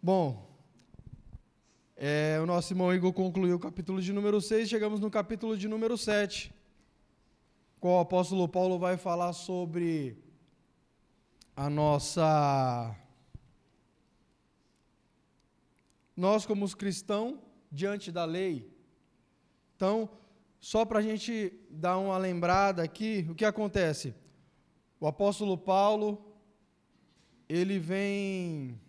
Bom, o nosso irmão Igor concluiu o capítulo de número 6, chegamos no capítulo de número 7, qual o apóstolo Paulo vai falar sobre nós como os cristãos diante da lei. Então, só para a gente dar uma lembrada aqui, o que acontece? O apóstolo Paulo, ele vem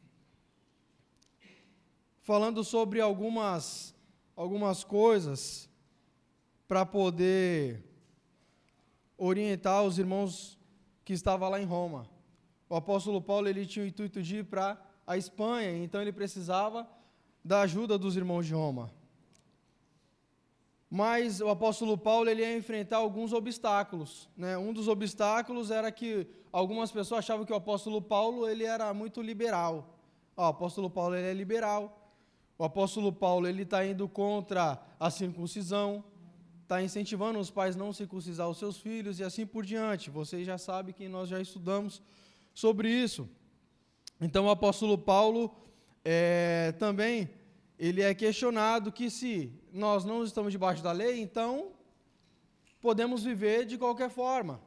falando sobre algumas coisas para poder orientar os irmãos que estavam lá em Roma. O apóstolo Paulo, ele tinha o intuito de ir para a Espanha, então ele precisava da ajuda dos irmãos de Roma. Mas o apóstolo Paulo, ele ia enfrentar alguns obstáculos, né? Um dos obstáculos era que algumas pessoas achavam que o apóstolo Paulo, ele era muito liberal. O apóstolo Paulo, ele é liberal. O apóstolo Paulo, ele está indo contra a circuncisão, está incentivando os pais a não circuncisar os seus filhos e assim por diante. Vocês já sabem que nós já estudamos sobre isso. Então, o apóstolo Paulo também, ele é questionado que se nós não estamos debaixo da lei, então podemos viver de qualquer forma,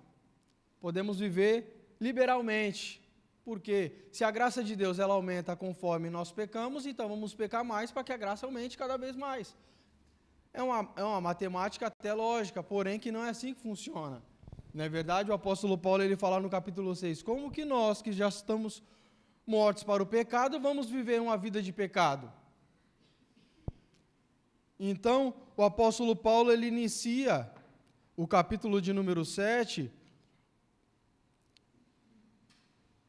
podemos viver liberalmente, porque se a graça de Deus ela aumenta conforme nós pecamos, então vamos pecar mais para que a graça aumente cada vez mais. É uma matemática até lógica, porém que não é assim que funciona. Não é verdade? O apóstolo Paulo, ele fala no capítulo 6, como que nós que já estamos mortos para o pecado, vamos viver uma vida de pecado? Então, o apóstolo Paulo, ele inicia o capítulo de número 7,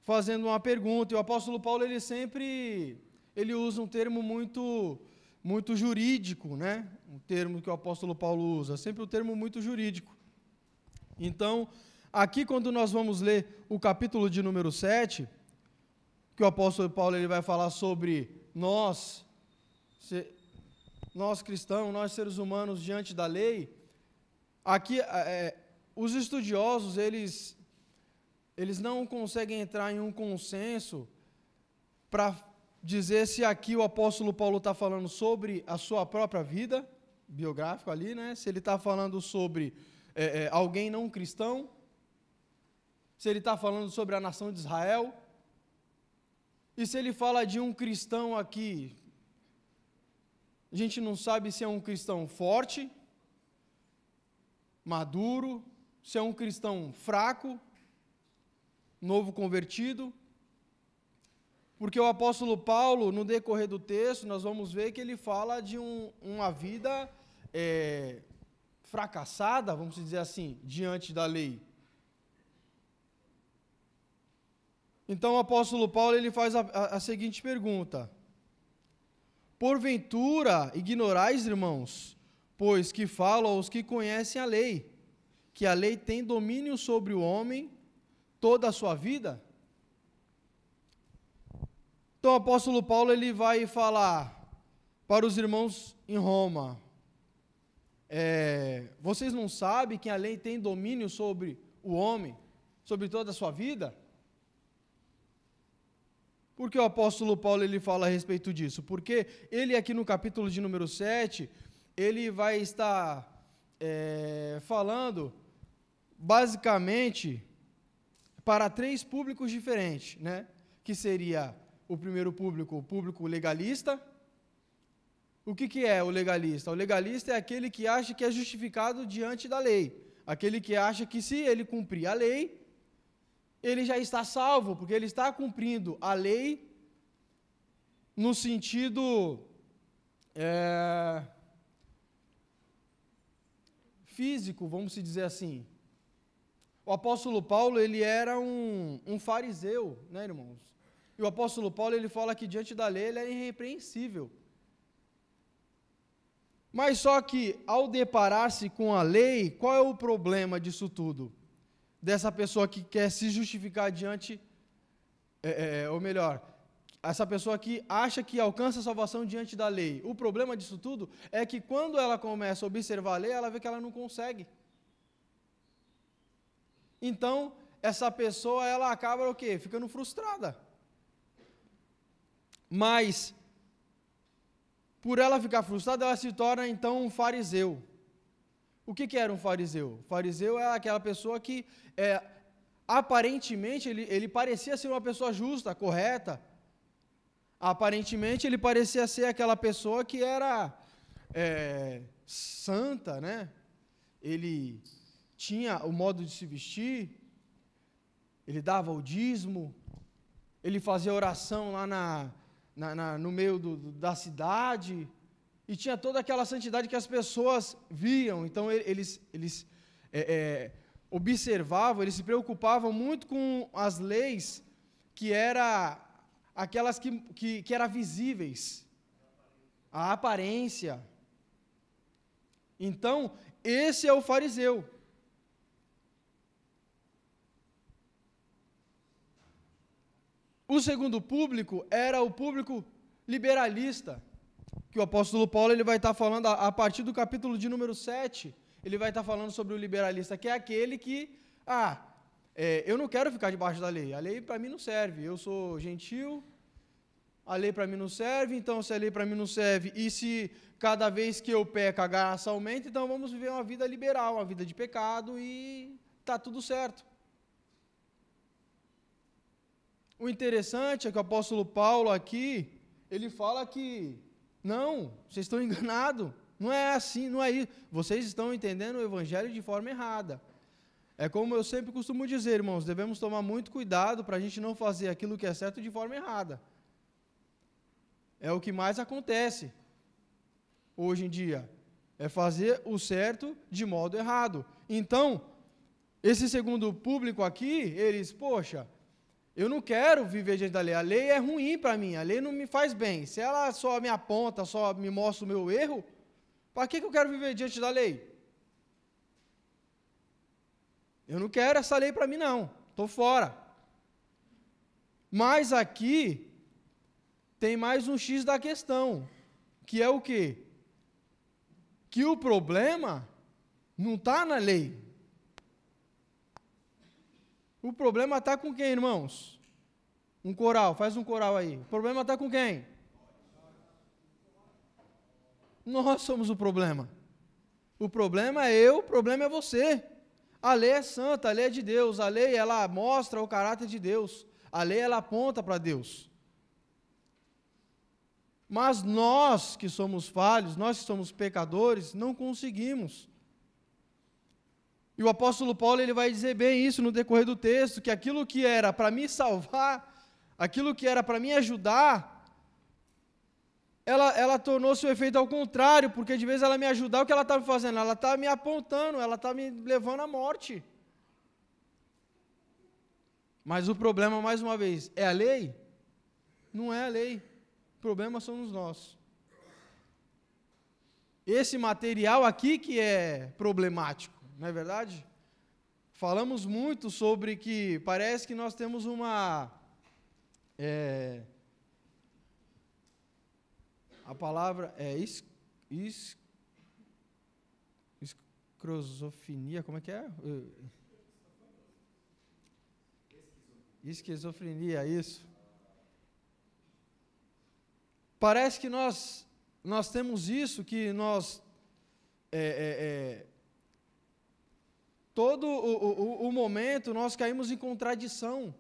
fazendo uma pergunta, e o apóstolo Paulo, ele usa um termo muito jurídico, né? Um termo que o apóstolo Paulo usa, sempre um termo muito jurídico. Então, aqui quando nós vamos ler o capítulo de número 7, que o apóstolo Paulo ele vai falar sobre nós cristãos, nós seres humanos diante da lei, aqui os estudiosos, eles não conseguem entrar em um consenso para dizer se aqui o apóstolo Paulo está falando sobre a sua própria vida, biográfico ali, né? Se ele está falando sobre alguém não cristão, se ele está falando sobre a nação de Israel, e se ele fala de um cristão aqui, a gente não sabe se é um cristão forte, maduro, se é um cristão fraco, novo convertido, porque o apóstolo Paulo, no decorrer do texto, nós vamos ver que ele fala de uma vida fracassada, vamos dizer assim, diante da lei. Então o apóstolo Paulo ele faz a seguinte pergunta: porventura ignorais, irmãos, pois que falam aos que conhecem a lei, que a lei tem domínio sobre o homem toda a sua vida? Então o apóstolo Paulo ele vai falar para os irmãos em Roma, vocês não sabem que a lei tem domínio sobre o homem, sobre toda a sua vida? Por que o apóstolo Paulo ele fala a respeito disso? Porque ele aqui no capítulo de número 7, ele vai estar falando basicamente para 3 públicos diferentes, né? Que seria o primeiro público, o público legalista. O que é o legalista? O legalista é aquele que acha que é justificado diante da lei, aquele que acha que se ele cumprir a lei, ele já está salvo, porque ele está cumprindo a lei no sentido físico, vamos dizer assim. O apóstolo Paulo, ele era um fariseu, né, irmãos? E o apóstolo Paulo, ele fala que diante da lei ele é irrepreensível. Mas só que, ao deparar-se com a lei, qual é o problema disso tudo? Dessa pessoa que quer se justificar diante, ou melhor, essa pessoa que acha que alcança a salvação diante da lei. O problema disso tudo é que quando ela começa a observar a lei, ela vê que ela não consegue. Então, essa pessoa, ela acaba o quê? Ficando frustrada. Mas, por ela ficar frustrada, ela se torna então um fariseu. O que era um fariseu? O fariseu é aquela pessoa que, aparentemente, ele parecia ser uma pessoa justa, correta. Aparentemente, ele parecia ser aquela pessoa que era santa, né? Ele tinha o modo de se vestir, ele dava o dízimo, ele fazia oração lá no meio da cidade, e tinha toda aquela santidade que as pessoas viam. Então eles observavam, eles se preocupavam muito com as leis que eram aquelas que eram visíveis, a aparência. Então, esse é o fariseu. O segundo público era o público liberalista, que o apóstolo Paulo ele vai estar falando a partir do capítulo de número 7, ele vai estar falando sobre o liberalista, que é aquele que, eu não quero ficar debaixo da lei, a lei para mim não serve, eu sou gentil, a lei para mim não serve, então se a lei para mim não serve, e se cada vez que eu peco a graça aumenta, então vamos viver uma vida liberal, uma vida de pecado e está tudo certo. O interessante é que o apóstolo Paulo aqui, ele fala que, não, vocês estão enganados, não é assim, não é isso, vocês estão entendendo o evangelho de forma errada. É como eu sempre costumo dizer, irmãos, devemos tomar muito cuidado para a gente não fazer aquilo que é certo de forma errada. É o que mais acontece hoje em dia, é fazer o certo de modo errado. Então, esse segundo público aqui, eles, poxa, eu não quero viver diante da lei, a lei é ruim para mim, a lei não me faz bem, se ela só me aponta, só me mostra o meu erro, para que eu quero viver diante da lei? Eu não quero essa lei para mim não, estou fora. Mas aqui, tem mais um X da questão, que é o quê? Que o problema não está na lei. O problema está com quem, irmãos? Um coral, faz um coral aí. O problema está com quem? Nós somos o problema. O problema é eu, o problema é você. A lei é santa, a lei é de Deus, a lei ela mostra o caráter de Deus, a lei ela aponta para Deus. Mas nós que somos falhos, nós que somos pecadores, não conseguimos. E o apóstolo Paulo ele vai dizer bem isso no decorrer do texto, que aquilo que era para me salvar, aquilo que era para me ajudar, ela tornou seu efeito ao contrário, porque de vez ela me ajudar, o que ela está me fazendo? Ela está me apontando, ela está me levando à morte. Mas o problema, mais uma vez, é a lei? Não é a lei. O problema somos nós. Esse material aqui que é problemático, não é verdade? Falamos muito sobre que parece que nós temos uma... a palavra é esquizofrenia, como é que é? Esquizofrenia, isso. Parece que nós temos isso, que nós, todo o momento, nós caímos em contradição,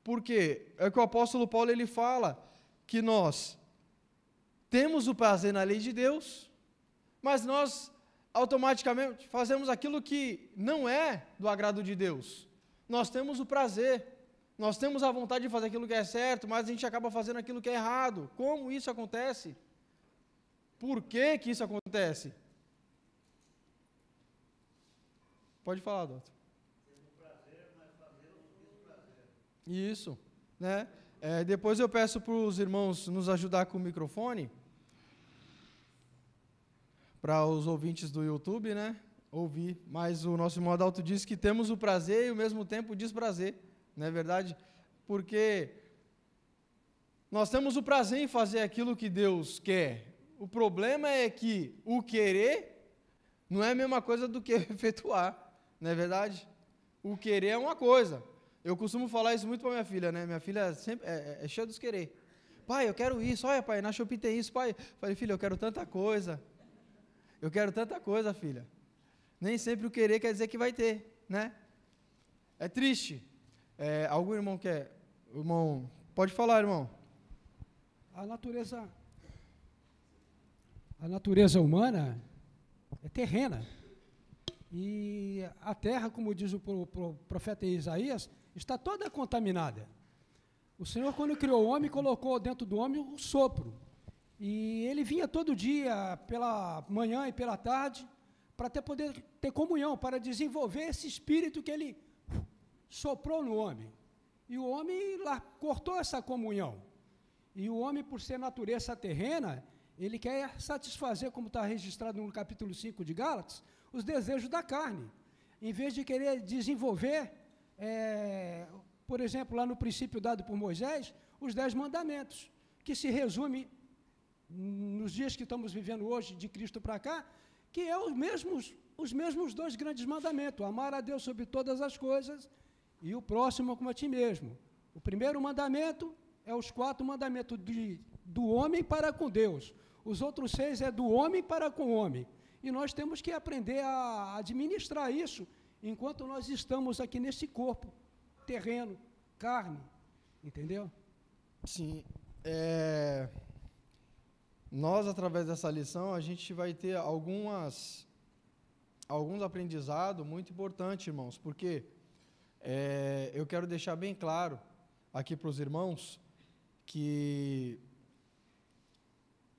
porque é que o apóstolo Paulo ele fala que nós temos o prazer na lei de Deus, mas nós automaticamente fazemos aquilo que não é do agrado de Deus. Nós temos o prazer, nós temos a vontade de fazer aquilo que é certo, mas a gente acaba fazendo aquilo que é errado. Como isso acontece? Por que que isso acontece? Pode falar, doutor. Temos prazer, mas fazemos o desprazer. Isso, né? Depois eu peço para os irmãos nos ajudar com o microfone, para os ouvintes do YouTube, né, ouvir. Mas o nosso irmão Adalto diz que temos o prazer e ao mesmo tempo o desprazer, não é verdade? Porque nós temos o prazer em fazer aquilo que Deus quer. O problema é que o querer não é a mesma coisa do que efetuar, não é verdade? O querer é uma coisa. Eu costumo falar isso muito para minha filha, né? Minha filha sempre é cheia dos querer. pai, eu quero isso, olha pai, na Shopee tem isso, pai. Falei, filha, eu quero tanta coisa, filha. Nem sempre o querer quer dizer que vai ter, né? É triste. Algum irmão quer? Irmão, pode falar, irmão. A natureza humana é terrena. E a terra, como diz o profeta Isaías, está toda contaminada. O Senhor, quando criou o homem, colocou dentro do homem o sopro. E ele vinha todo dia, pela manhã e pela tarde, para poder ter comunhão, para desenvolver esse espírito que ele soprou no homem. E o homem lá cortou essa comunhão. E o homem, por ser natureza terrena, ele quer satisfazer, como está registrado no capítulo 5 de Gálatas, os desejos da carne. Em vez de querer desenvolver, por exemplo, lá no princípio dado por Moisés, os 10 mandamentos, que se resume, nos dias que estamos vivendo hoje, de Cristo para cá, que é os mesmos 2 grandes mandamentos: amar a Deus sobre todas as coisas e o próximo como a ti mesmo. O primeiro mandamento é os 4 mandamentos do homem para com Deus. Os outros 6 é do homem para com o homem. E nós temos que aprender a administrar isso enquanto nós estamos aqui nesse corpo terreno, carne, entendeu? Sim. Nós, através dessa lição, a gente vai ter alguns aprendizados muito importantes, irmãos, porque eu quero deixar bem claro aqui para os irmãos que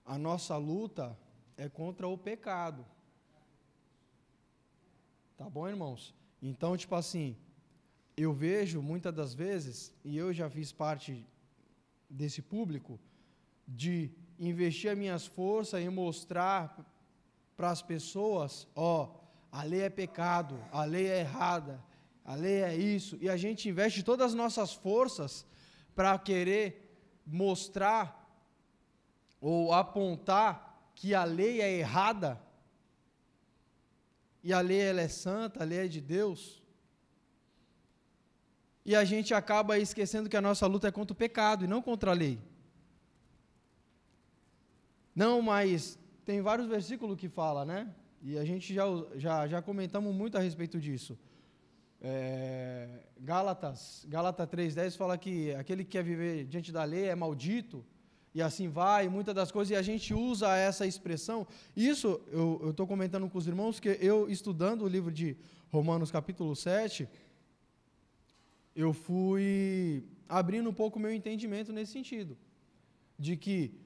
a nossa luta é contra o pecado. Tá bom, irmãos? Então, tipo assim, eu vejo muitas das vezes, e eu já fiz parte desse público, de investir as minhas forças em mostrar para as pessoas, a lei é pecado, a lei é errada, a lei é isso, e a gente investe todas as nossas forças para querer mostrar ou apontar que a lei é errada, e a lei ela é santa, a lei é de Deus, e a gente acaba esquecendo que a nossa luta é contra o pecado e não contra a lei. Não, mas tem vários versículos que falam, né? E a gente já comentamos muito a respeito disso. Gálatas 3:10 fala que aquele que quer viver diante da lei é maldito, e assim vai, muitas das coisas, e a gente usa essa expressão. Isso eu estou comentando com os irmãos, que eu, estudando o livro de Romanos capítulo 7, eu fui abrindo um pouco o meu entendimento nesse sentido, de que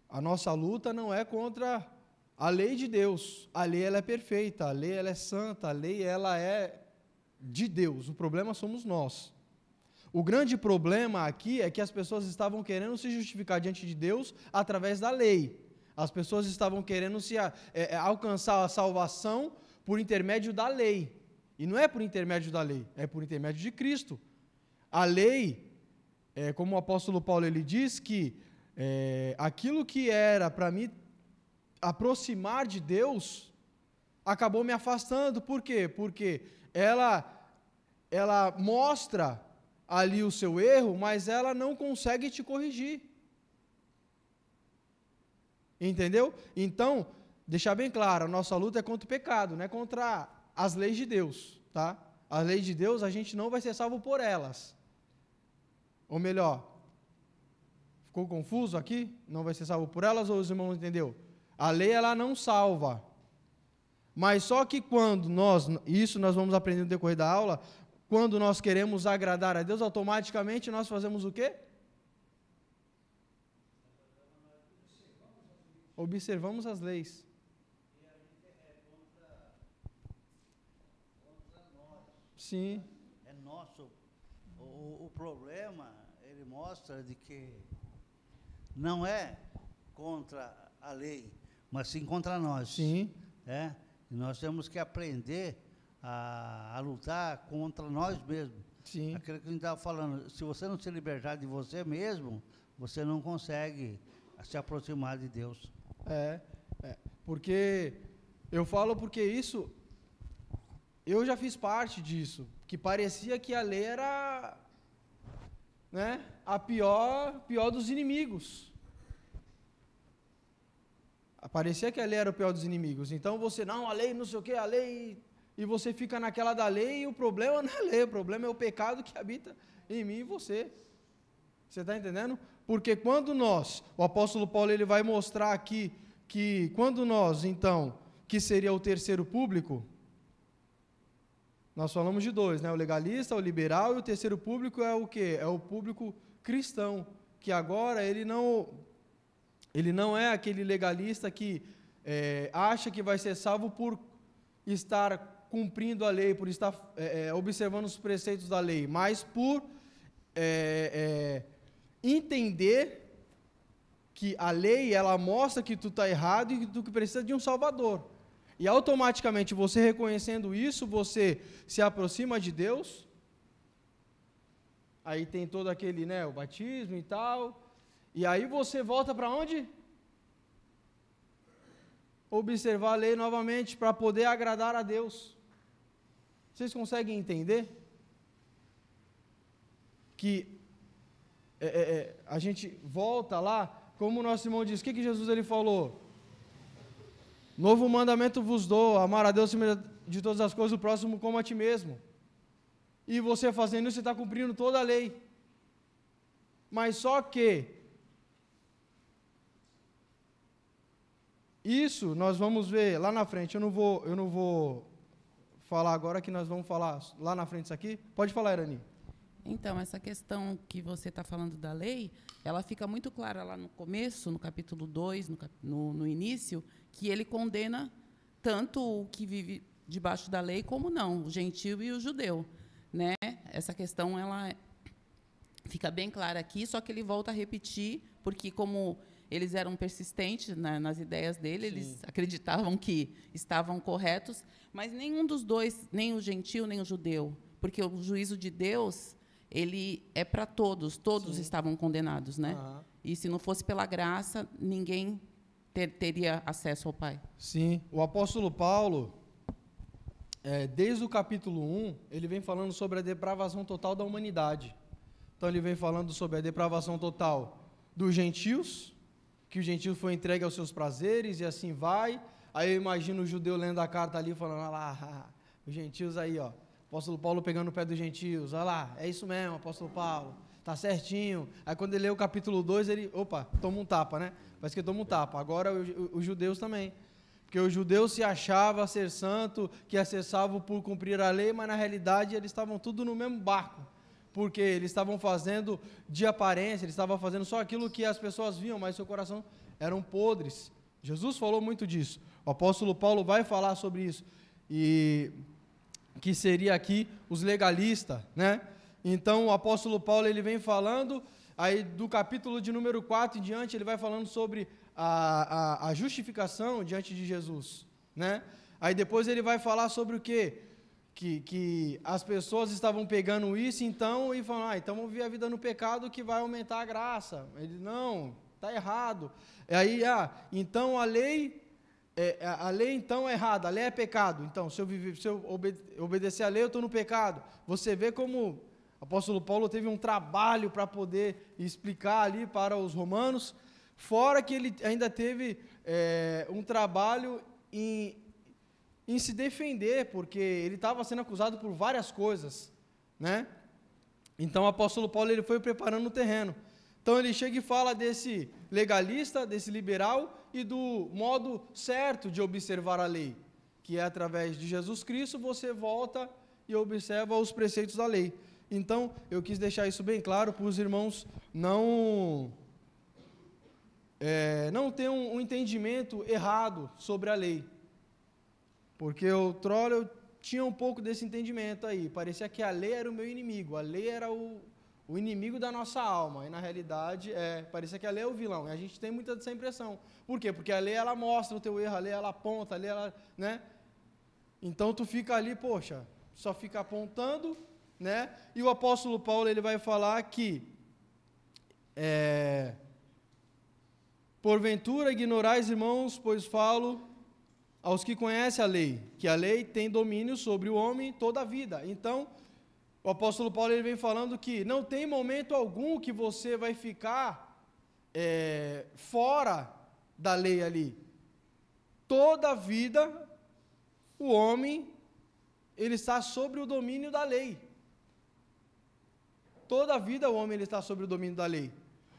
a nossa luta não é contra a lei de Deus. A lei ela é perfeita, a lei ela é santa, a lei ela é de Deus. O problema somos nós. O grande problema aqui é que as pessoas estavam querendo se justificar diante de Deus através da lei. As pessoas estavam querendo alcançar a salvação por intermédio da lei. E não é por intermédio da lei, é por intermédio de Cristo. A lei, como o apóstolo Paulo ele diz, que aquilo que era para me aproximar de Deus, acabou me afastando. Por quê? Porque ela mostra ali o seu erro, mas ela não consegue te corrigir. Entendeu? Então, deixar bem claro, a nossa luta é contra o pecado, não é contra as leis de Deus, tá? As leis de Deus, a gente não vai ser salvo por elas. Ou melhor, ficou confuso aqui? Não vai ser salvo por elas, ou os irmãos entenderam? A lei, ela não salva. Mas só que quando isso nós vamos aprender no decorrer da aula, quando nós queremos agradar a Deus, automaticamente nós fazemos o quê? Observamos as leis. E a gente é contra nós. Sim. É nosso. O problema, ele mostra de que não é contra a lei, mas sim contra nós. Sim. E nós temos que aprender a lutar contra nós mesmos. Sim. Aquilo que a gente estava falando, se você não se libertar de você mesmo, você não consegue se aproximar de Deus. Porque eu falo porque isso, eu já fiz parte disso, que parecia que a lei era né, a pior dos inimigos. Parecia que a lei era o pior dos inimigos. Então você, não, a lei, não sei o que, a lei, e você fica naquela da lei, e o problema não é a lei, o problema é o pecado que habita em mim e você. Você está entendendo? Porque quando o apóstolo Paulo, ele vai mostrar aqui, que quando nós, então, que seria o terceiro público, nós falamos de dois, né? O legalista, o liberal, e o terceiro público é o quê? É o público cristão, que agora ele não é aquele legalista que acha que vai ser salvo por estar cumprindo a lei, por estar observando os preceitos da lei, mas por entender que a lei, ela mostra que tu está errado e que tu precisa de um salvador. E automaticamente, você reconhecendo isso, você se aproxima de Deus. Aí tem todo aquele, né, o batismo e tal. E aí você volta para onde? Observar a lei novamente, para poder agradar a Deus. Vocês conseguem entender? Que a gente volta lá, como o nosso irmão diz, o que Jesus ele falou? Novo mandamento vos dou, amar a Deus acima de todas as coisas, o próximo como a ti mesmo. E você fazendo isso, você está cumprindo toda a lei. Mas só que isso nós vamos ver lá na frente. Eu não vou falar agora, que nós vamos falar lá na frente isso aqui. Pode falar, Irani. Então, essa questão que você está falando da lei, ela fica muito clara lá no começo, no capítulo 2, no início, que ele condena tanto o que vive debaixo da lei como não, o gentio e o judeu, né? Essa questão ela fica bem clara aqui, só que ele volta a repetir, porque como eles eram persistentes nas ideias dele, sim, eles acreditavam que estavam corretos, mas nenhum dos dois, nem o gentio nem o judeu, porque o juízo de Deus, ele é para todos, sim, estavam condenados, né? E se não fosse pela graça, ninguém teria acesso ao Pai. Sim, o apóstolo Paulo, desde o capítulo 1, ele vem falando sobre a depravação total da humanidade. Então ele vem falando sobre a depravação total dos gentios, que o gentio foi entregue aos seus prazeres e assim vai. Aí eu imagino o judeu lendo a carta ali, falando, olha lá, os gentios aí, ó. Apóstolo Paulo pegando o pé dos gentios, olha lá, é isso mesmo, apóstolo Paulo, tá certinho. Aí quando ele lê o capítulo 2, ele, toma um tapa, né? Parece que toma um tapa. Agora os judeus também. Porque o judeu se achava ser santo, que ia ser salvo por cumprir a lei, mas na realidade eles estavam tudo no mesmo barco. Porque eles estavam fazendo de aparência, eles estavam fazendo só aquilo que as pessoas viam, mas seu coração eram podres. Jesus falou muito disso. O apóstolo Paulo vai falar sobre isso. E que seria aqui os legalistas, né? Então o apóstolo Paulo, ele vem falando, aí do capítulo de número 4 em diante, ele vai falando sobre a justificação diante de Jesus, né? Aí depois ele vai falar sobre o quê? Que as pessoas estavam pegando isso, então, e falando, então vamos viver a vida no pecado que vai aumentar a graça. Ele, não, está errado. Aí, então a lei então é errada, a lei é pecado. Então, se eu obedecer a lei, eu estou no pecado. Você vê como o apóstolo Paulo teve um trabalho para poder explicar ali para os romanos, fora que ele ainda teve um trabalho em se defender, porque ele estava sendo acusado por várias coisas, né? Então o apóstolo Paulo, ele foi preparando o terreno. Então ele chega e fala desse legalista, desse liberal e do modo certo de observar a lei, que é através de Jesus Cristo, você volta e observa os preceitos da lei. Então eu quis deixar isso bem claro para os irmãos não ter um entendimento errado sobre a lei. Porque outrora eu tinha um pouco desse entendimento aí, parecia que a lei era o meu inimigo, a lei era o inimigo da nossa alma, e na realidade, parecia que a lei é o vilão, e a gente tem muita dessa impressão. Por quê? Porque a lei, ela mostra o teu erro, a lei, ela aponta, a lei, ela, né? Então, tu fica ali, poxa, só fica apontando, né? E o apóstolo Paulo, ele vai falar que, porventura ignorais, irmãos, pois falo aos que conhecem a lei, que a lei tem domínio sobre o homem toda a vida. Então, o apóstolo Paulo ele vem falando que não tem momento algum que você vai ficar fora da lei ali. Toda a vida, o homem, ele está sobre o domínio da lei. Toda a vida o homem ele está sobre o domínio da lei.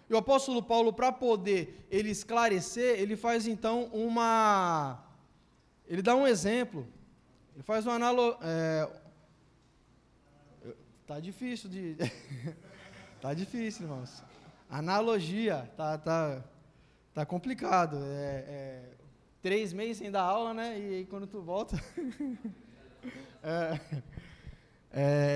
E o apóstolo Paulo, para poder ele esclarecer, ele faz então ele dá um exemplo, ele faz uma analogia, tá difícil de, tá difícil, irmãos, analogia, tá complicado, 3 meses sem dar aula, né, e aí quando tu volta,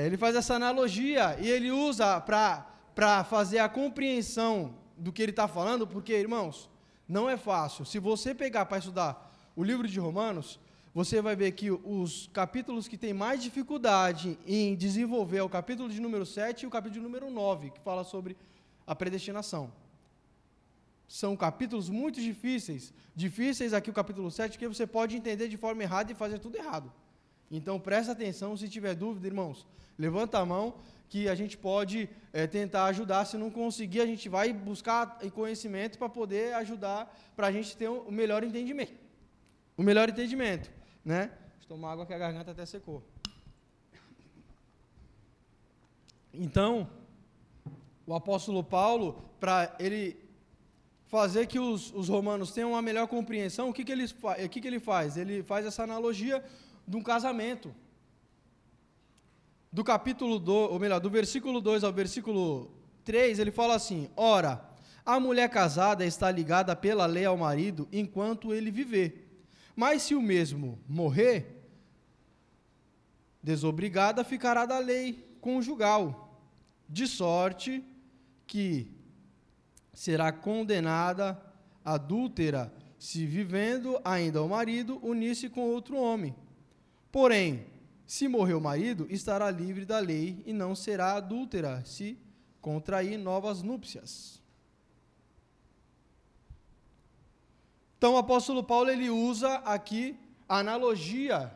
ele faz essa analogia, e ele usa para fazer a compreensão do que ele está falando, porque, irmãos, não é fácil. Se você pegar para estudar o livro de Romanos, você vai ver que os capítulos que têm mais dificuldade em desenvolver é o capítulo de número 7 e o capítulo de número 9, que fala sobre a predestinação. São capítulos muito difíceis. Difíceis aqui o capítulo 7, que você pode entender de forma errada e fazer tudo errado. Então, presta atenção, se tiver dúvida, irmãos, levanta a mão, que a gente pode tentar ajudar. Se não conseguir, a gente vai buscar conhecimento para poder ajudar, para a gente ter o melhor entendimento. O melhor entendimento, né? Deixa eu tomar água que a garganta até secou. Então, o apóstolo Paulo, para ele fazer que os romanos tenham uma melhor compreensão, o que ele faz? Ele faz essa analogia de um casamento. Do capítulo 2, ou melhor, do versículo 2 ao versículo 3, ele fala assim: ora, a mulher casada está ligada pela lei ao marido enquanto ele viver. Mas se o mesmo morrer, desobrigada ficará da lei conjugal, de sorte que será condenada adúltera se vivendo ainda o marido unir-se com outro homem. Porém, se morrer o marido, estará livre da lei e não será adúltera se contrair novas núpcias. Então, o apóstolo Paulo ele usa aqui a analogia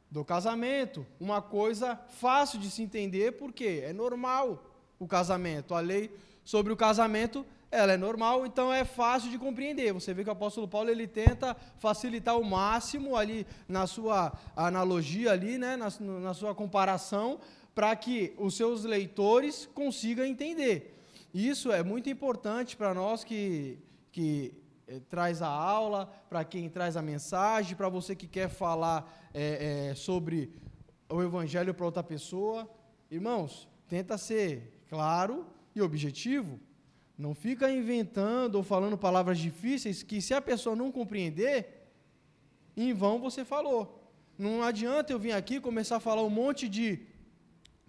do casamento, uma coisa fácil de se entender, porque é normal o casamento. A lei sobre o casamento, ela é normal, então é fácil de compreender. Você vê que o apóstolo Paulo ele tenta facilitar ao máximo ali na sua analogia ali, né, na sua comparação, para que os seus leitores consigam entender. Isso é muito importante para nós que traz a aula, para quem traz a mensagem, para você que quer falar sobre o evangelho para outra pessoa. Irmãos, tenta ser claro e objetivo. Não fica inventando ou falando palavras difíceis que, se a pessoa não compreender, em vão você falou. Não adianta eu vir aqui começar a falar um monte de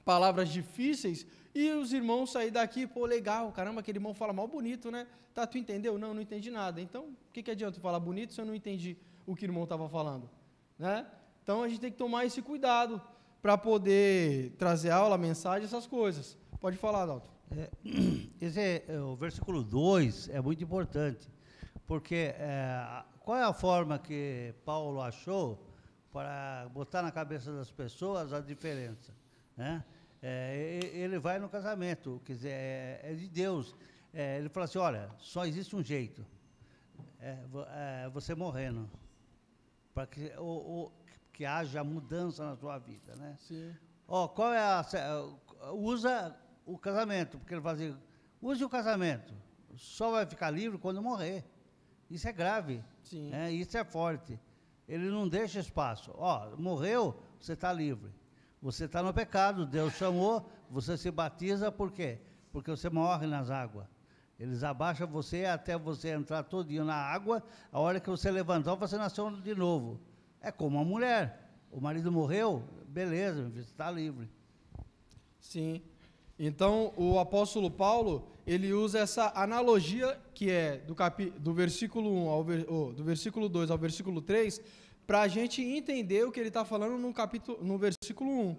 palavras difíceis e os irmãos saírem daqui, pô, legal, caramba, aquele irmão fala mal bonito, né? Tá, tu entendeu? Não entendi nada. Então, o que adianta eu falar bonito se eu não entendi o que o irmão estava falando? Né? Então, a gente tem que tomar esse cuidado para poder trazer aula, mensagem, essas coisas. Pode falar, Adalto. O versículo 2 é muito importante, porque qual é a forma que Paulo achou para botar na cabeça das pessoas a diferença? Né? Ele vai no casamento, quer dizer, é de Deus. Ele fala assim, olha, só existe um jeito, você morrendo, para que haja mudança na sua vida. Né? Sim. Qual é usa o casamento, porque ele fala assim, use o casamento, só vai ficar livre quando morrer. Isso é grave. Sim. Isso é forte. Ele não deixa espaço. Morreu, você está livre. Você está no pecado, Deus chamou, você se batiza, por quê? Porque você morre nas águas. Eles abaixam você até você entrar todinho na água, a hora que você levantou, você nasceu de novo. É como uma mulher. O marido morreu, beleza, você está livre. Sim. Então, o apóstolo Paulo, ele usa essa analogia, que é do versículo 1 do versículo 2 ao versículo 3, para a gente entender o que ele está falando no versículo 1.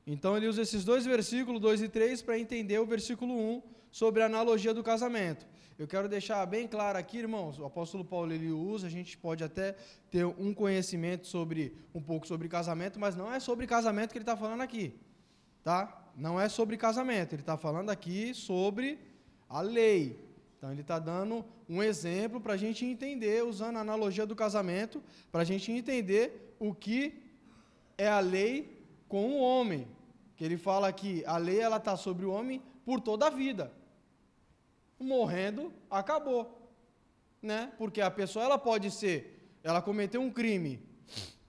Então, ele usa esses dois versículos, 2 e 3, para entender o versículo 1 sobre a analogia do casamento. Eu quero deixar bem claro aqui, irmãos, o apóstolo Paulo ele usa, a gente pode até ter um conhecimento um pouco sobre casamento, mas não é sobre casamento que ele está falando aqui. tá? Não é sobre casamento, ele está falando aqui sobre a lei. Então, ele está dando um exemplo para a gente entender, usando a analogia do casamento, para a gente entender o que é a lei com o homem. Que ele fala que a lei está sobre o homem por toda a vida. Morrendo, acabou. Né? Porque a pessoa ela pode ser, ela cometeu um crime.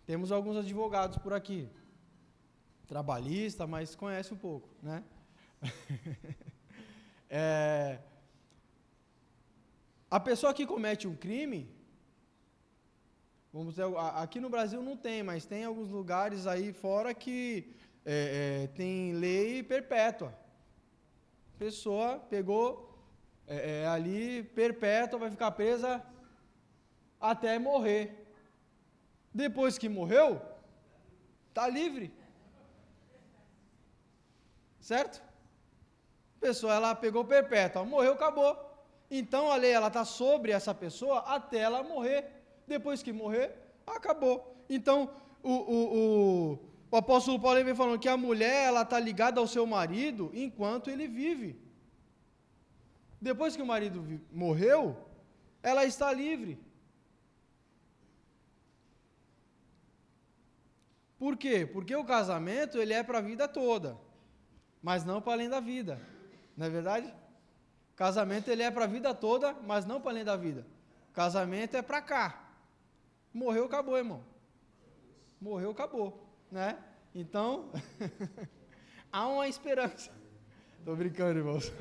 Temos alguns advogados por aqui. Trabalhista, mas conhece um pouco. Né? A pessoa que comete um crime, vamos dizer, aqui no Brasil não tem, mas tem alguns lugares aí fora que tem lei perpétua. A pessoa pegou ali perpétua, vai ficar presa até morrer. Depois que morreu, está livre. Certo? A pessoa ela pegou perpétua, morreu, acabou. Então a lei está sobre essa pessoa até ela morrer. Depois que morrer, acabou. Então o apóstolo Paulo vem falando que a mulher está ligada ao seu marido enquanto ele vive. Depois que o marido morreu, ela está livre. Por quê? Porque o casamento ele é para a vida toda, mas não para além da vida. Não é verdade? Casamento ele é para a vida toda, mas não para além da vida. Casamento é para cá. Morreu, acabou, irmão. Morreu, acabou, né? Então, há uma esperança. Estou brincando, irmãos.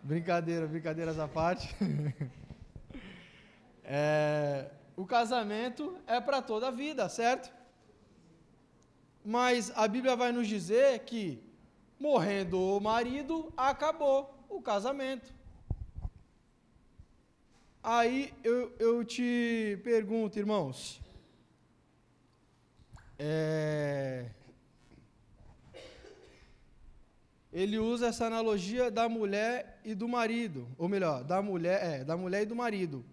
Brincadeiras à parte. O casamento é para toda a vida, certo? Mas a Bíblia vai nos dizer que morrendo o marido, acabou o casamento. Aí eu te pergunto, irmãos, ele usa essa analogia da mulher e do marido, ou melhor, da mulher e do marido.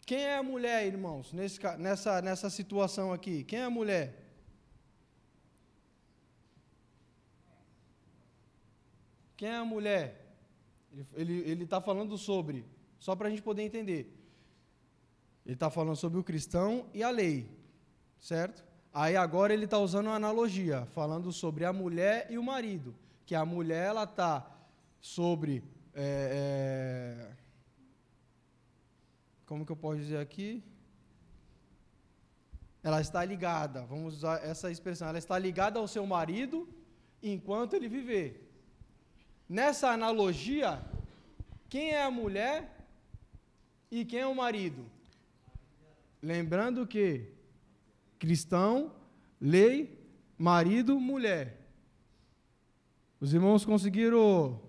Quem é a mulher, irmãos, nessa situação aqui? Quem é a mulher? Quem é a mulher? Ele está falando sobre, só para a gente poder entender. Ele está falando sobre o cristão e a lei, certo? Aí agora ele está usando uma analogia, falando sobre a mulher e o marido, que a mulher ela está sobre, como que eu posso dizer aqui? Ela está ligada, vamos usar essa expressão, ela está ligada ao seu marido enquanto ele viver. Nessa analogia, quem é a mulher e quem é o marido? Lembrando que cristão, lei, marido, mulher. Os irmãos conseguiram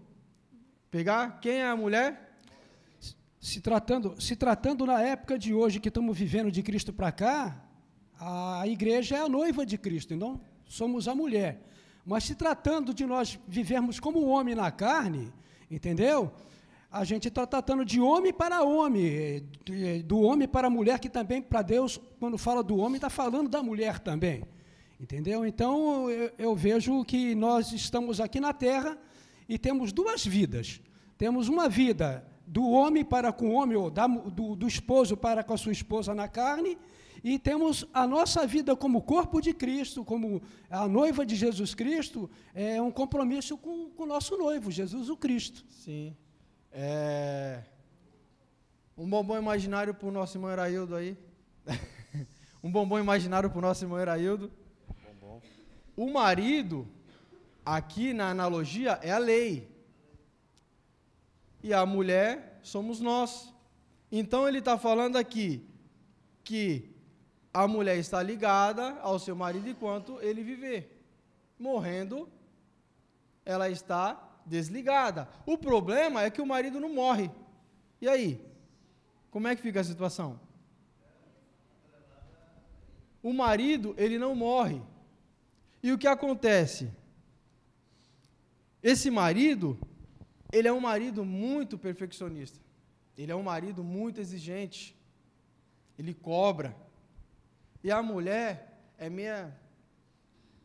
pegar? Quem é a mulher? Se tratando na época de hoje que estamos vivendo de Cristo para cá, a igreja é a noiva de Cristo, então somos a mulher. Mas se tratando de nós vivermos como homem na carne, entendeu? A gente está tratando de homem para homem, do homem para a mulher, que também, para Deus, quando fala do homem, está falando da mulher também, entendeu? Então, eu vejo que nós estamos aqui na terra e temos duas vidas. Temos uma vida do homem para com o homem, ou do esposo para com a sua esposa na carne, e temos a nossa vida como corpo de Cristo, como a noiva de Jesus Cristo, é um compromisso com o nosso noivo, Jesus o Cristo. Sim. Um bombom imaginário para o nosso irmão Eraildo aí. Um bombom imaginário para o nosso irmão Eraildo. Bombom. O marido, aqui na analogia, é a lei. E a mulher somos nós. Então ele está falando aqui que a mulher está ligada ao seu marido enquanto ele viver. Morrendo, ela está desligada. O problema é que o marido não morre. E aí? Como é que fica a situação? O marido, ele não morre. E o que acontece? Esse marido, ele é um marido muito perfeccionista. Ele é um marido muito exigente. Ele cobra. E a mulher é meia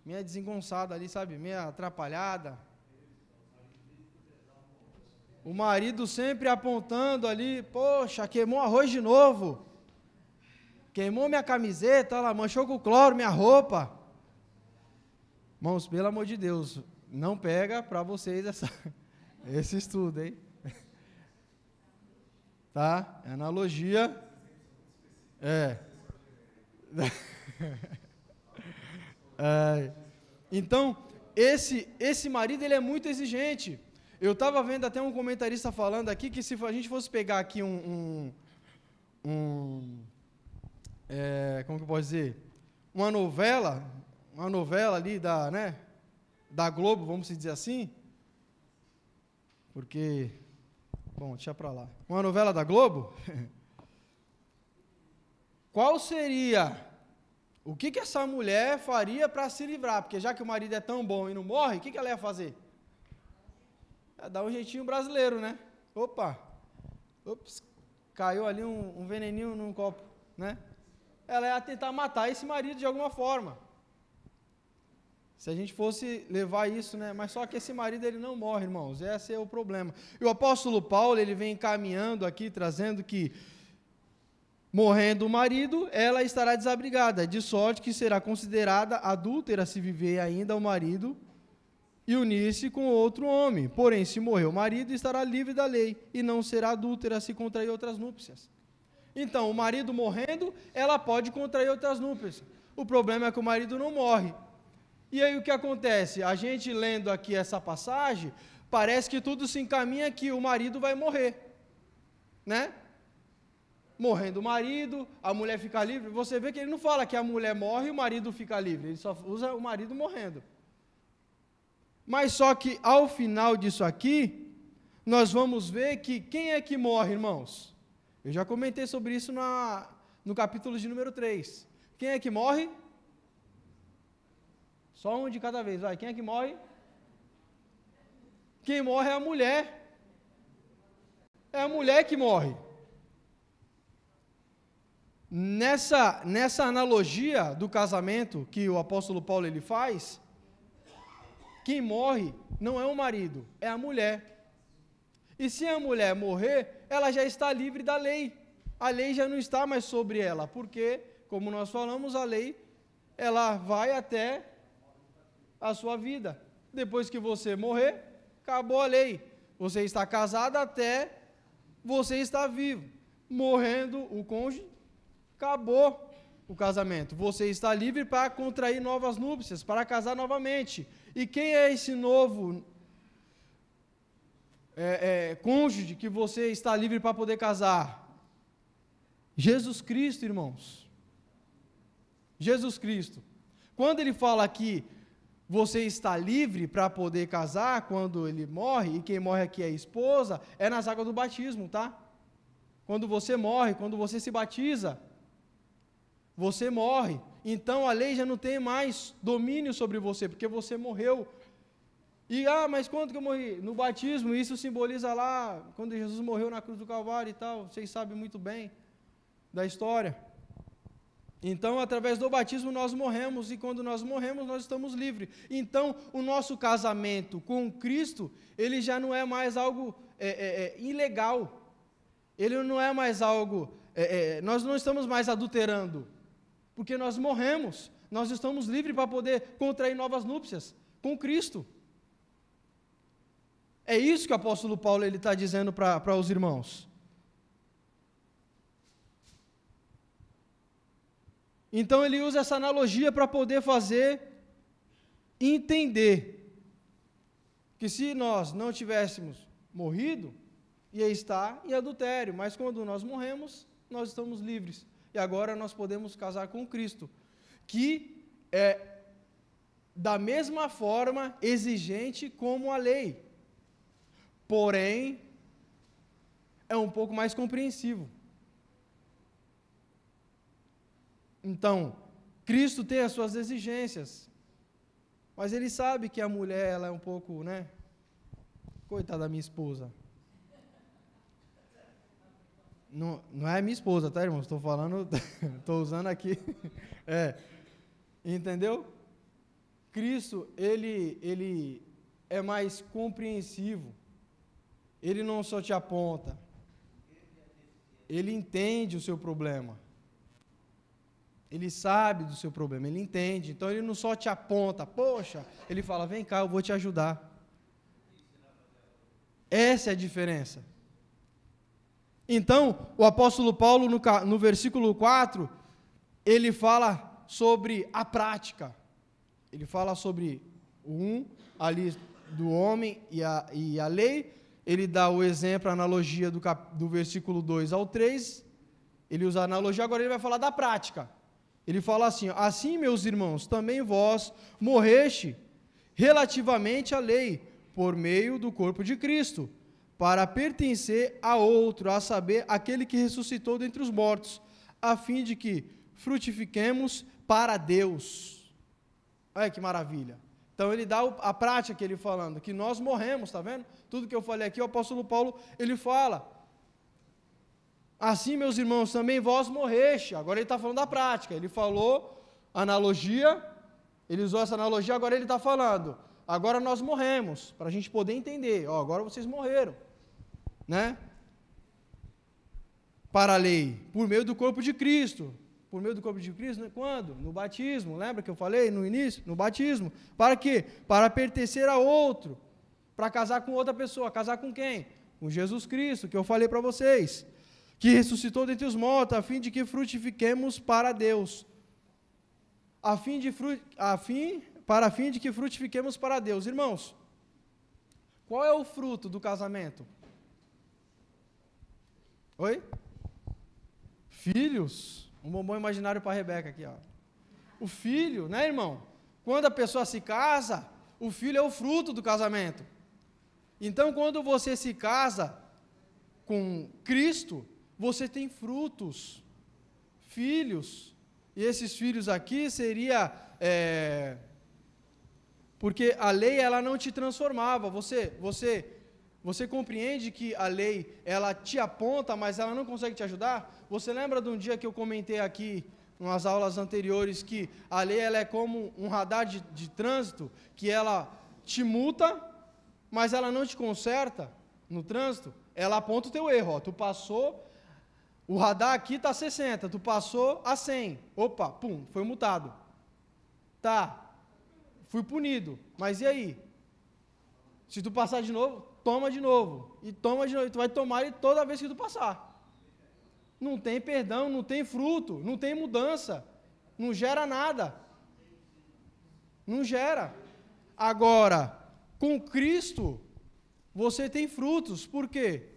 desengonçada ali, sabe? Meia atrapalhada. O marido sempre apontando ali, poxa, queimou arroz de novo. Queimou minha camiseta, ela manchou com cloro minha roupa. Irmãos, pelo amor de Deus, não pega para vocês esse estudo, hein? Tá? É analogia. Então, esse marido, ele é muito exigente. Eu estava vendo até um comentarista falando aqui que se a gente fosse pegar aqui como que eu posso dizer? Uma novela ali da Globo, vamos dizer assim, porque, bom, deixa para lá. Uma novela da Globo, qual seria, o que essa mulher faria para se livrar? Porque já que o marido é tão bom e não morre, o que ela ia fazer? Ia dar um jeitinho brasileiro, né? Ops, caiu ali um veneninho num copo, né? Ela ia tentar matar esse marido de alguma forma. Se a gente fosse levar isso, né? Mas só que esse marido, ele não morre, irmãos. Esse é o problema. E o apóstolo Paulo, ele vem encaminhando aqui, trazendo que, morrendo o marido, ela estará desabrigada, de sorte que será considerada adúltera se viver ainda o marido e unir-se com outro homem. Porém, se morrer o marido, estará livre da lei, e não será adúltera se contrair outras núpcias. Então, o marido morrendo, ela pode contrair outras núpcias. O problema é que o marido não morre. E aí o que acontece? A gente lendo aqui essa passagem, parece que tudo se encaminha que o marido vai morrer, né? Morrendo o marido, a mulher fica livre. Você vê que ele não fala que a mulher morre e o marido fica livre, ele só usa o marido morrendo. Mas só que ao final disso aqui, nós vamos ver que quem é que morre, irmãos? Eu já comentei sobre isso no capítulo de número 3. Quem é que morre? Só um de cada vez, vai. Quem é que morre? Quem morre é a mulher. É a mulher que morre. Nessa analogia do casamento que o apóstolo Paulo ele faz, quem morre não é o marido, é a mulher. E se a mulher morrer, ela já está livre da lei. A lei já não está mais sobre ela, porque, como nós falamos, a lei, ela vai até a sua vida. Depois que você morrer, acabou a lei. Você está casado até você estar vivo. Morrendo o cônjuge, acabou o casamento. Você está livre para contrair novas núpcias, para casar novamente. E quem é esse novo cônjuge que você está livre para poder casar? Jesus Cristo, irmãos. Jesus Cristo. Quando ele fala aqui, você está livre para poder casar quando ele morre, e quem morre aqui é a esposa, é nas águas do batismo, tá? Quando você morre, quando você se batiza, você morre. Então a lei já não tem mais domínio sobre você, porque você morreu. E, mas quando que eu morri? No batismo, isso simboliza lá, quando Jesus morreu na cruz do Calvário e tal, vocês sabem muito bem da história. Então, através do batismo nós morremos, e quando nós morremos, nós estamos livres. Então, o nosso casamento com Cristo, ele já não é mais algo ilegal. Ele não é mais algo, nós não estamos mais adulterando, porque nós morremos, nós estamos livres para poder contrair novas núpcias com Cristo. É isso que o apóstolo Paulo está dizendo para os irmãos. Então ele usa essa analogia para poder fazer entender que se nós não tivéssemos morrido, ia estar em adultério, mas quando nós morremos, nós estamos livres. E agora nós podemos casar com Cristo, que é da mesma forma exigente como a lei, porém é um pouco mais compreensivo. Então, Cristo tem as suas exigências, mas ele sabe que a mulher, ela é um pouco, coitada da minha esposa. Não é minha esposa, tá, irmão? Estou falando, estou usando aqui. Entendeu? Cristo, ele é mais compreensivo. Ele não só te aponta. Ele entende o seu problema. Ele sabe do seu problema, ele entende. Então ele não só te aponta, poxa, ele fala, vem cá, eu vou te ajudar. Essa é a diferença. Então, o apóstolo Paulo, no versículo 4, ele fala sobre a prática. Ele fala sobre ali do homem e a lei. Ele dá o exemplo, a analogia do versículo 2 ao 3. Ele usa a analogia, agora ele vai falar da prática. Ele fala assim, assim, meus irmãos, também vós morreste relativamente à lei, por meio do corpo de Cristo, para pertencer a outro, a saber, aquele que ressuscitou dentre os mortos, a fim de que frutifiquemos para Deus. Olha que maravilha. Então ele dá a prática que ele falando, que nós morremos, está vendo? Tudo que eu falei aqui, o apóstolo Paulo, ele fala, assim, meus irmãos, também vós morreste. Agora ele está falando da prática. Ele falou analogia, ele usou essa analogia, agora ele está falando. Agora nós morremos, para a gente poder entender. Agora vocês morreram, né? Para a lei, por meio do corpo de Cristo. Por meio do corpo de Cristo, né? Quando? No batismo. Lembra que eu falei no início? No batismo. Para quê? Para pertencer a outro. Para casar com outra pessoa. Casar com quem? Com Jesus Cristo, que eu falei para vocês. Que ressuscitou dentre os mortos, a fim de que frutifiquemos para Deus. A fim de que frutifiquemos para Deus. Irmãos, qual é o fruto do casamento? Oi? Filhos. Um bombom imaginário para a Rebeca aqui, ó. O filho, né, irmão? Quando a pessoa se casa, o filho é o fruto do casamento. Então, quando você se casa com Cristo, você tem frutos, filhos. E esses filhos aqui seria... porque a lei, ela não te transformava. Você compreende que a lei, ela te aponta, mas ela não consegue te ajudar? Você lembra de um dia que eu comentei aqui, nas aulas anteriores, que a lei, ela é como um radar de trânsito, que ela te multa, mas ela não te conserta no trânsito? Ela aponta o teu erro, ó. Tu passou, o radar aqui está 60, tu passou a 100. Opa, pum, foi multado. Tá, fui punido, mas e aí? Se tu passar de novo, toma de novo, e toma de novo, e tu vai tomar toda vez que tu passar. Não tem perdão, não tem fruto, não tem mudança, não gera nada. Não gera. Agora, com Cristo, você tem frutos. Por quê?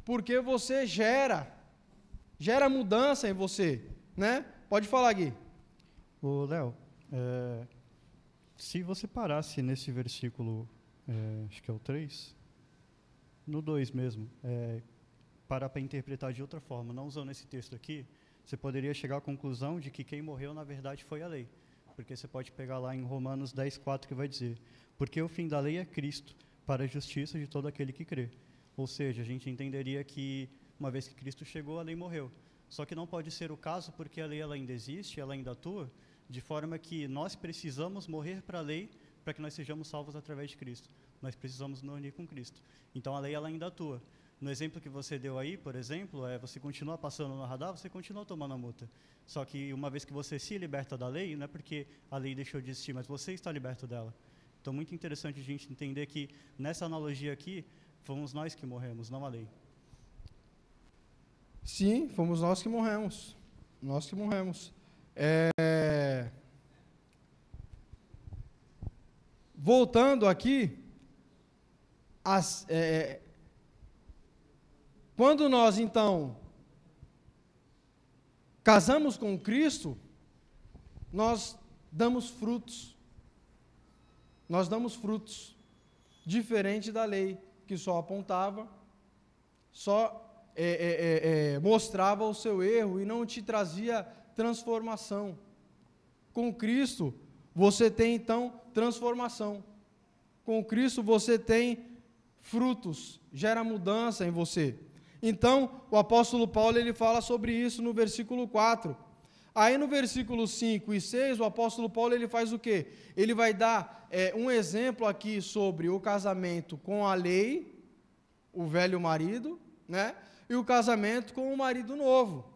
Porque você gera mudança em você, né? Pode falar, Gui. Ô, Léo, se você parasse nesse versículo, acho que é o 3, no 2 mesmo, parar para interpretar de outra forma, não usando esse texto aqui, você poderia chegar à conclusão de que quem morreu, na verdade, foi a lei. Porque você pode pegar lá em Romanos 10:4, que vai dizer, porque o fim da lei é Cristo, para a justiça de todo aquele que crê. Ou seja, a gente entenderia que, uma vez que Cristo chegou, a lei morreu. Só que não pode ser o caso, porque a lei ela ainda existe, ela ainda atua, de forma que nós precisamos morrer para a lei, para que nós sejamos salvos através de Cristo. Nós precisamos nos unir com Cristo. Então, a lei ela ainda atua. No exemplo que você deu aí, por exemplo, você continua passando no radar, você continua tomando a multa. Só que uma vez que você se liberta da lei, não é porque a lei deixou de existir, mas você está liberto dela. Então, muito interessante a gente entender que, nessa analogia aqui, fomos nós que morremos, não a lei. Sim, fomos nós que morremos. Nós que morremos. Voltando aqui, quando nós, então, casamos com Cristo, nós damos frutos. Nós damos frutos, diferente da lei, que só apontava, só mostrava o seu erro e não te trazia transformação. Com Cristo, você tem, então, transformação. Com Cristo, você tem frutos, gera mudança em você. Então, o apóstolo Paulo ele fala sobre isso no versículo 4. Aí no versículo 5 e 6, o apóstolo Paulo ele faz o quê? Ele vai dar um exemplo aqui sobre o casamento com a lei, o velho marido, né? E o casamento com o marido novo.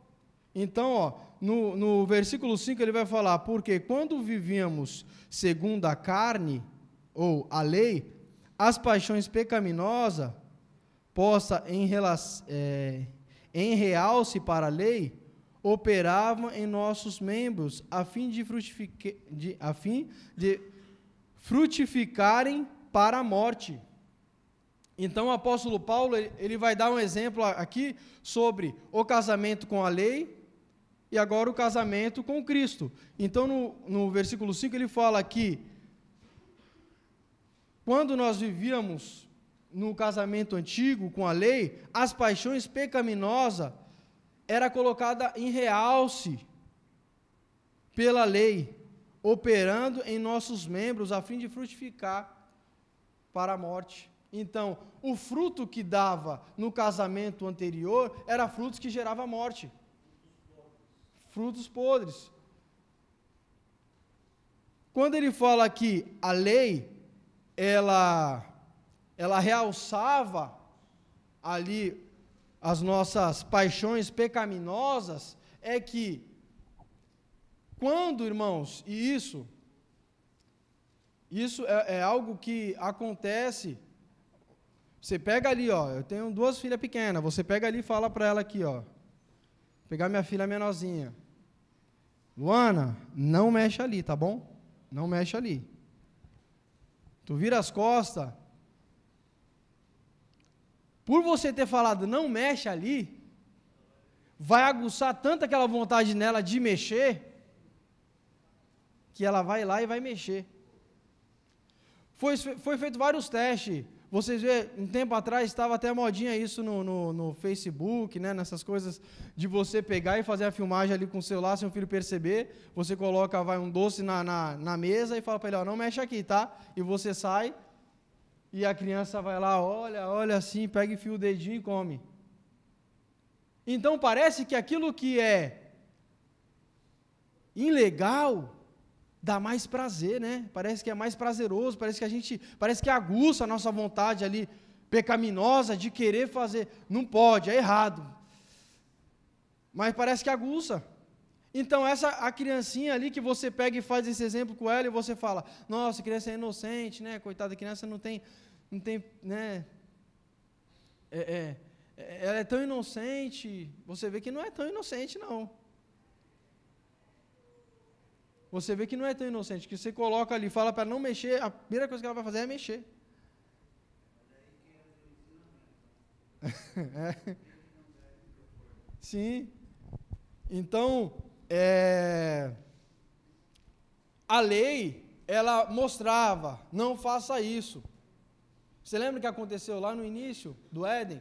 Então, ó, no versículo 5 ele vai falar, porque quando vivíamos segundo a carne, ou a lei, as paixões pecaminosas, posta em realce para a lei, operavam em nossos membros, a fim de frutificarem para a morte. Então, o apóstolo Paulo, ele vai dar um exemplo aqui sobre o casamento com a lei e agora o casamento com Cristo. Então, no versículo 5, ele fala que quando nós vivíamos no casamento antigo com a lei, as paixões pecaminosas era colocada em realce pela lei, operando em nossos membros a fim de frutificar para a morte. Então, o fruto que dava no casamento anterior era frutos que gerava morte. Frutos podres. Quando ele fala que a lei, ela realçava ali as nossas paixões pecaminosas, é que quando, irmãos, e isso é algo que acontece, você pega ali, ó, eu tenho 2 filhas pequenas, você pega ali e fala para ela aqui, ó, pegar minha filha menorzinha, Luana, não mexe ali, tá bom? Não mexe ali. Tu vira as costas, por você ter falado não mexe ali, vai aguçar tanto aquela vontade nela de mexer, que ela vai lá e vai mexer. Foi feito vários testes. Vocês vê, um tempo atrás estava até modinha isso no Facebook, né, nessas coisas de você pegar e fazer a filmagem ali com o celular, sem o filho perceber, você coloca um doce na mesa e fala para ele, ó, não mexe aqui, tá? E você sai, e a criança vai lá, olha assim, pega e enfia o dedinho e come. Então parece que aquilo que é ilegal dá mais prazer, né? Parece que é mais prazeroso, parece que aguça a nossa vontade ali pecaminosa de querer fazer. Não pode, é errado. Mas parece que aguça. Então a criancinha ali que você pega e faz esse exemplo com ela e você fala, nossa, a criança é inocente, né? Coitada da criança não tem, né? Ela é tão inocente. Você vê que não é tão inocente, não. Você vê que não é tão inocente, que você coloca ali, fala para ela não mexer, a primeira coisa que ela vai fazer é mexer. Sim. Então, a lei, ela mostrava, não faça isso. Você lembra o que aconteceu lá no início do Éden?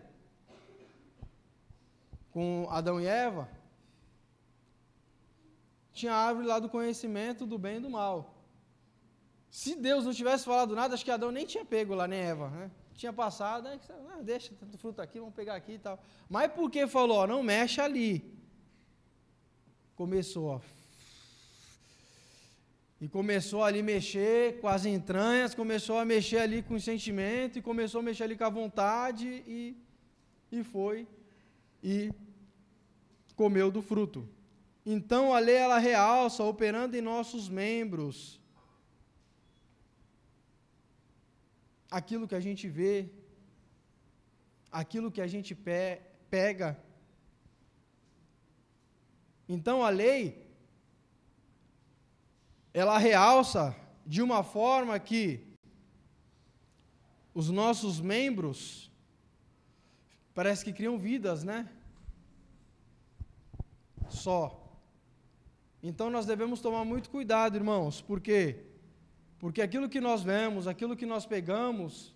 Com Adão e Eva? Tinha a árvore lá do conhecimento do bem e do mal. Se Deus não tivesse falado nada, acho que Adão nem tinha pego lá, nem Eva, né? Tinha passado, deixa tanto fruto aqui, vamos pegar aqui e tal. Mas porque falou, ó, não mexe ali. Começou, ó. E começou ali a mexer com as entranhas, começou a mexer ali com o sentimento, e começou a mexer ali com a vontade, e foi, e comeu do fruto. Então, a lei, ela realça, operando em nossos membros, aquilo que a gente vê, aquilo que a gente pega. Então, a lei, ela realça de uma forma que os nossos membros, parece que criam vidas, né? Só. Então nós devemos tomar muito cuidado, irmãos, por quê? Porque aquilo que nós vemos, aquilo que nós pegamos,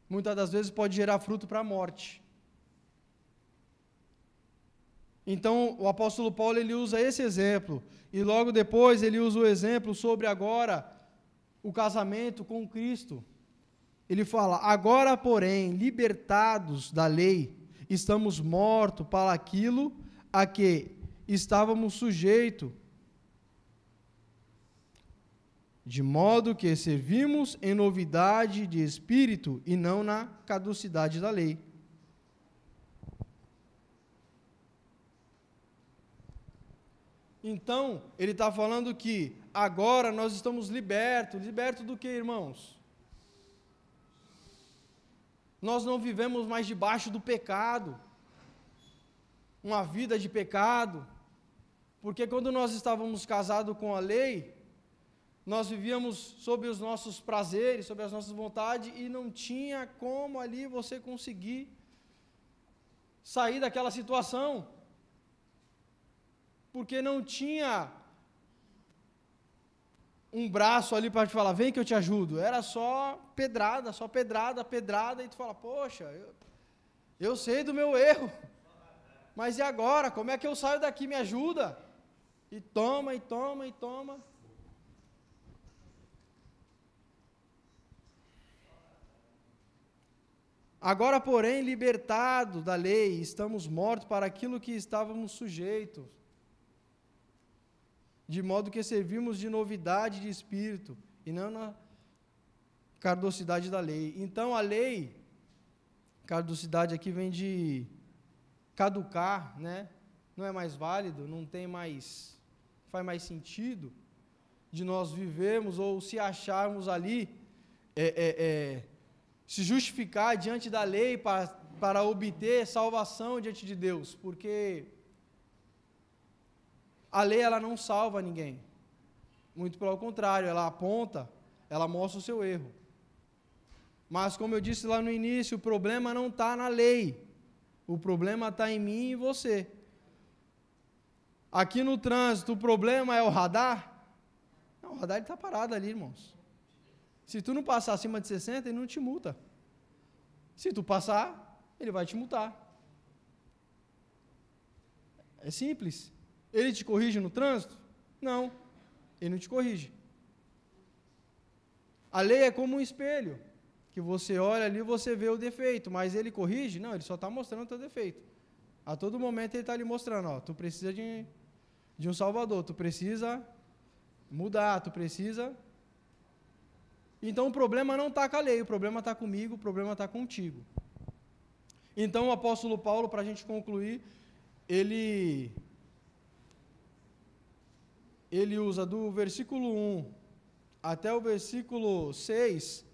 muitas das vezes pode gerar fruto para a morte. Então o apóstolo Paulo ele usa esse exemplo, e logo depois ele usa o exemplo sobre agora o casamento com Cristo. Ele fala, agora porém, libertados da lei, estamos mortos para aquilo a que estávamos sujeitos, de modo que servimos em novidade de espírito e não na caducidade da lei. Então, ele está falando que agora nós estamos libertos. Libertos do que, irmãos? Nós não vivemos mais debaixo do pecado, uma vida de pecado, porque quando nós estávamos casados com a lei, nós vivíamos sob os nossos prazeres, sob as nossas vontades, e não tinha como ali você conseguir sair daquela situação, porque não tinha um braço ali para te falar, vem que eu te ajudo. Era só pedrada, pedrada, e tu fala, poxa, eu sei do meu erro, mas e agora? Como é que eu saio daqui? Me ajuda. E toma, e toma, e toma. Agora, porém, libertados da lei, estamos mortos para aquilo que estávamos sujeitos, de modo que servimos de novidade de espírito, e não na caducidade da lei. Então, a lei, caducidade aqui vem de caducar, né? Não é mais válido, não faz mais sentido de nós vivermos ou se acharmos ali, se justificar diante da lei para obter salvação diante de Deus, porque a lei ela não salva ninguém, muito pelo contrário, ela aponta, ela mostra o seu erro. Mas como eu disse lá no início, o problema não está na lei, o problema está em mim e você. Aqui no trânsito, o problema é o radar? Não, o radar está parado ali, irmãos. Se tu não passar acima de 60, ele não te multa. Se tu passar, ele vai te multar. É simples. Ele te corrige no trânsito? Não, ele não te corrige. A lei é como um espelho, que você olha ali e você vê o defeito, mas ele corrige? Não, ele só está mostrando o teu defeito. A todo momento ele está ali mostrando, ó, tu precisa de um salvador, tu precisa mudar, tu precisa... Então o problema não está com a lei, o problema está comigo, o problema está contigo. Então o apóstolo Paulo, para a gente concluir, ele usa do versículo 1 até o versículo 6,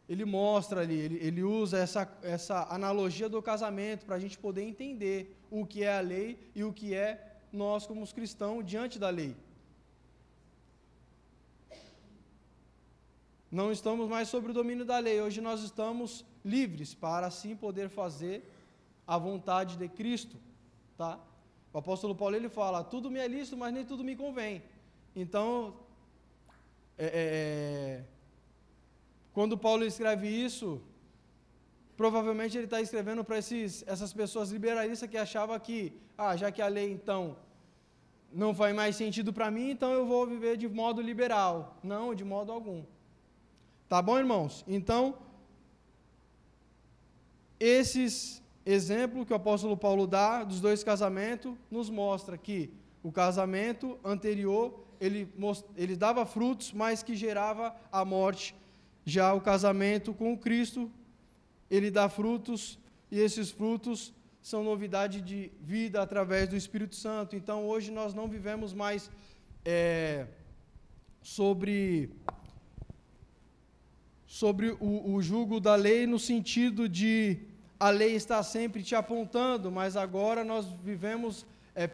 ele mostra ali, ele usa essa analogia do casamento para a gente poder entender o que é a lei e o que é nós como os cristãos diante da lei. Não estamos mais sob o domínio da lei, hoje nós estamos livres para assim poder fazer a vontade de Cristo, tá? O apóstolo Paulo ele fala, tudo me é lícito, mas nem tudo me convém. Então, quando Paulo escreve isso, provavelmente ele está escrevendo para essas pessoas liberalistas que achavam que, já que a lei então não faz mais sentido para mim, então eu vou viver de modo liberal. Não, de modo algum. Tá bom, irmãos? Então, esses exemplos que o apóstolo Paulo dá dos dois casamentos nos mostra que o casamento anterior ele dava frutos, mas que gerava a morte. Já o casamento com Cristo, ele dá frutos, e esses frutos são novidade de vida através do Espírito Santo. Então, hoje nós não vivemos mais sobre o jugo da lei, no sentido de a lei está sempre te apontando, mas agora nós vivemos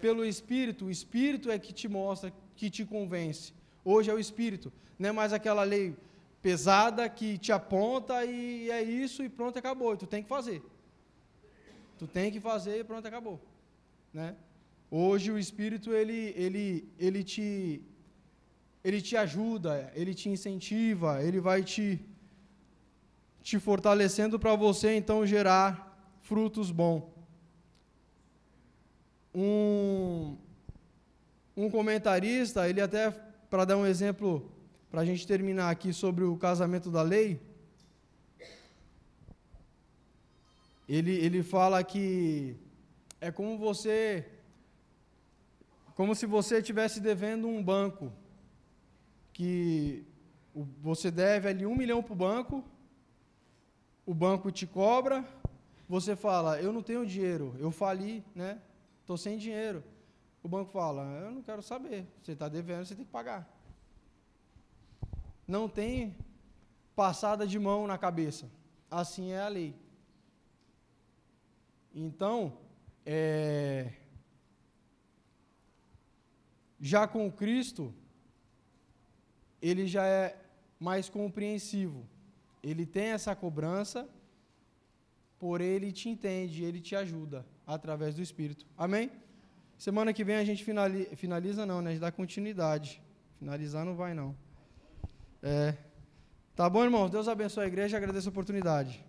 pelo Espírito. O Espírito é que te mostra, que te convence. Hoje é o Espírito, não é mais aquela lei pesada que te aponta e é isso e pronto, acabou. E tu tem que fazer. Tu tem que fazer e pronto, acabou. Né? Hoje o Espírito ele te ajuda, ele te incentiva, ele vai te fortalecendo para você, então, gerar frutos bons. Um comentarista, ele até, para dar um exemplo, para a gente terminar aqui sobre o casamento da lei, ele fala que é como se você estivesse devendo um banco, que você deve ali 1 milhão para o banco te cobra, você fala, eu não tenho dinheiro, eu fali, né? Estou sem dinheiro. O banco fala, eu não quero saber, você está devendo, você tem que pagar. Não tem passada de mão na cabeça. Assim é a lei. Então, já com Cristo, ele já é mais compreensivo. Ele tem essa cobrança, porém ele te entende, ele te ajuda através do Espírito. Amém? Semana que vem a gente finaliza não, né? A gente dá continuidade. Finalizar não vai não. Tá bom, irmãos? Deus abençoe a igreja, agradeço a oportunidade.